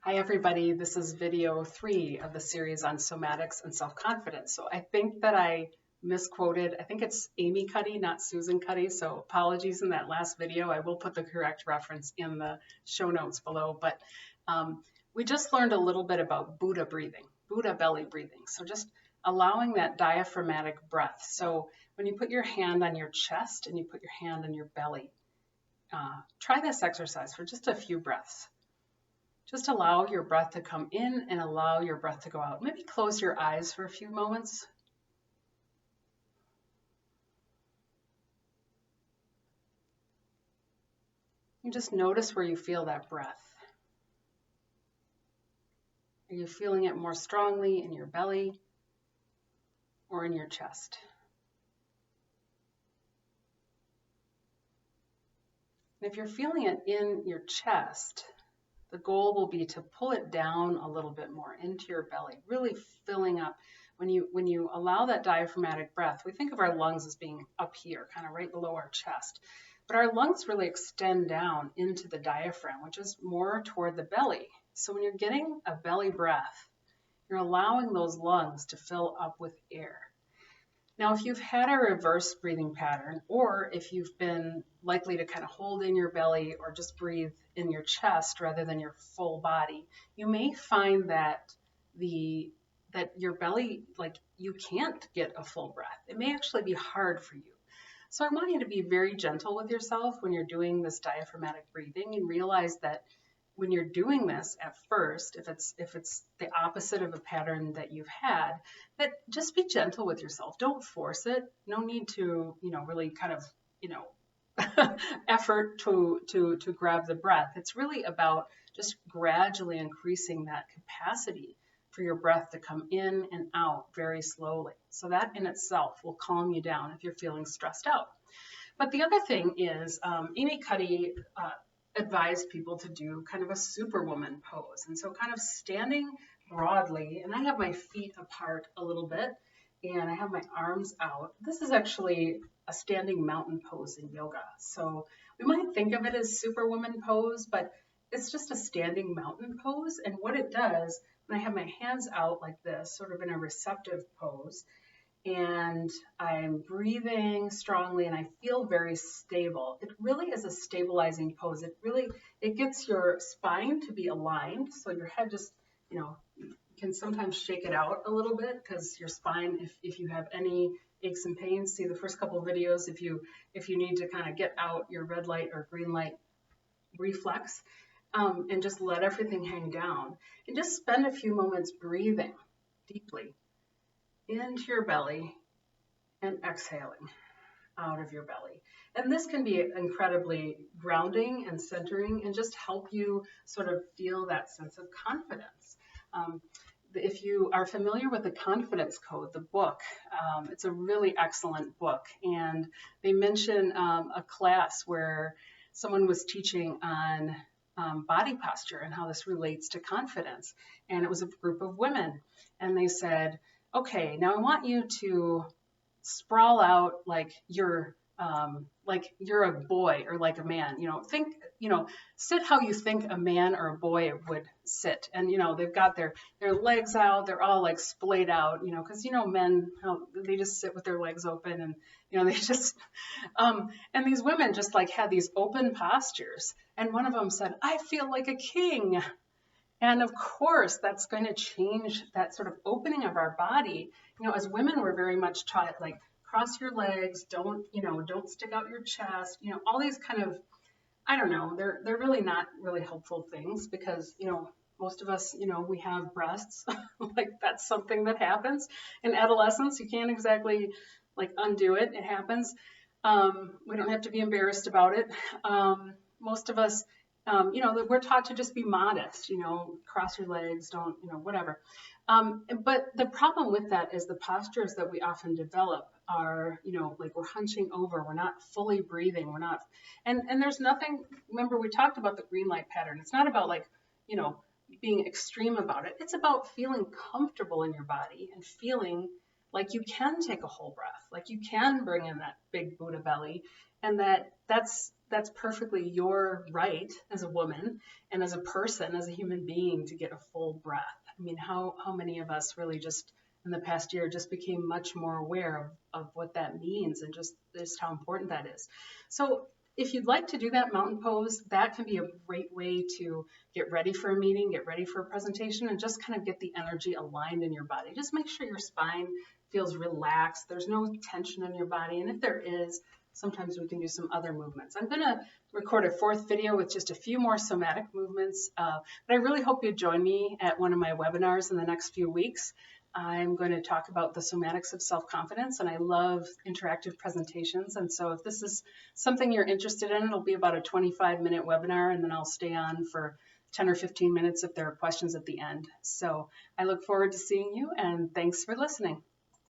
Hi everybody, this is video 3 of the series on somatics and self-confidence. So I think that I misquoted, I think it's Amy Cuddy, not Susan Cuddy, so apologies in that last video. I will put the correct reference in the show notes below, but we just learned a little bit about Buddha breathing, Buddha belly breathing. So just allowing that diaphragmatic breath. So when you put your hand on your chest and you put your hand on your belly, try this exercise for just a few breaths. Just allow your breath to come in and allow your breath to go out. Maybe close your eyes for a few moments. You just notice where you feel that breath. Are you feeling it more strongly in your belly or in your chest? And if you're feeling it in your chest, the goal will be to pull it down a little bit more into your belly, really filling up. When you allow that diaphragmatic breath, we think of our lungs as being up here, kind of right below our chest. But our lungs really extend down into the diaphragm, which is more toward the belly. So when you're getting a belly breath, you're allowing those lungs to fill up with air. Now, if you've had a reverse breathing pattern, or if you've been likely to kind of hold in your belly or just breathe in your chest rather than your full body, you may find that your belly, like you can't get a full breath. It may actually be hard for you. So I want you to be very gentle with yourself when you're doing this diaphragmatic breathing and realize that when you're doing this at first, if it's the opposite of a pattern that you've had, that just be gentle with yourself. Don't force it. No need to, really kind of, effort to grab the breath. It's really about just gradually increasing that capacity for your breath to come in and out very slowly. So that in itself will calm you down if you're feeling stressed out. But the other thing is, Amy Cuddy advised people to do kind of a superwoman pose. And so kind of standing broadly, and I have my feet apart a little bit, and I have my arms out. This is actually a standing mountain pose in yoga. So we might think of it as superwoman pose, but it's just a standing mountain pose. And what it does, when I have my hands out like this, sort of in a receptive pose, and I'm breathing strongly and I feel very stable. It really is a stabilizing pose. It gets your spine to be aligned. So your head just, can sometimes shake it out a little bit because your spine, if you have any aches and pains, see the first couple of videos, if you need to kind of get out your red light or green light reflex, and just let everything hang down and just spend a few moments breathing deeply into your belly and exhaling out of your belly. And this can be incredibly grounding and centering and just help you sort of feel that sense of confidence. If you are familiar with the Confidence Code, the book, it's a really excellent book. And they mention a class where someone was teaching on body posture and how this relates to confidence. And it was a group of women. And they said, okay, now I want you to sprawl out like you're a boy or like a man. Sit how you think a man or a boy would sit. And they've got their legs out. They're all like splayed out. Because men, they just sit with their legs open, and they just. And these women just like had these open postures. And one of them said, "I feel like a king." And of course, that's going to change that sort of opening of our body. As women, we're very much taught like cross your legs, don't stick out your chest. All these kind of, I don't know, they're really not really helpful things because most of us, we have breasts. Like that's something that happens in adolescence. You can't exactly like undo it. It happens. We don't have to be embarrassed about it. Most of us. We're taught to just be modest, cross your legs, don't, whatever. But the problem with that is the postures that we often develop are, like we're hunching over, we're not fully breathing, and there's nothing, remember we talked about the green light pattern. It's not about like, being extreme about it. It's about feeling comfortable in your body and feeling like you can take a whole breath, like you can bring in that big Buddha belly, and that's that's perfectly your right as a woman and as a person, as a human being, to get a full breath. I mean, how many of us really just in the past year just became much more aware of what that means and just how important that is. So if you'd like to do that mountain pose, that can be a great way to get ready for a meeting, get ready for a presentation, and just kind of get the energy aligned in your body. Just make sure your spine feels relaxed. There's no tension in your body. And if there is, sometimes we can do some other movements. I'm going to record a 4th video with just a few more somatic movements, but I really hope you join me at one of my webinars in the next few weeks. I'm going to talk about the Somatics of Self Confidence, and I love interactive presentations. And so if this is something you're interested in, it'll be about a 25-minute webinar, and then I'll stay on for 10 or 15 minutes if there are questions at the end. So I look forward to seeing you, and thanks for listening.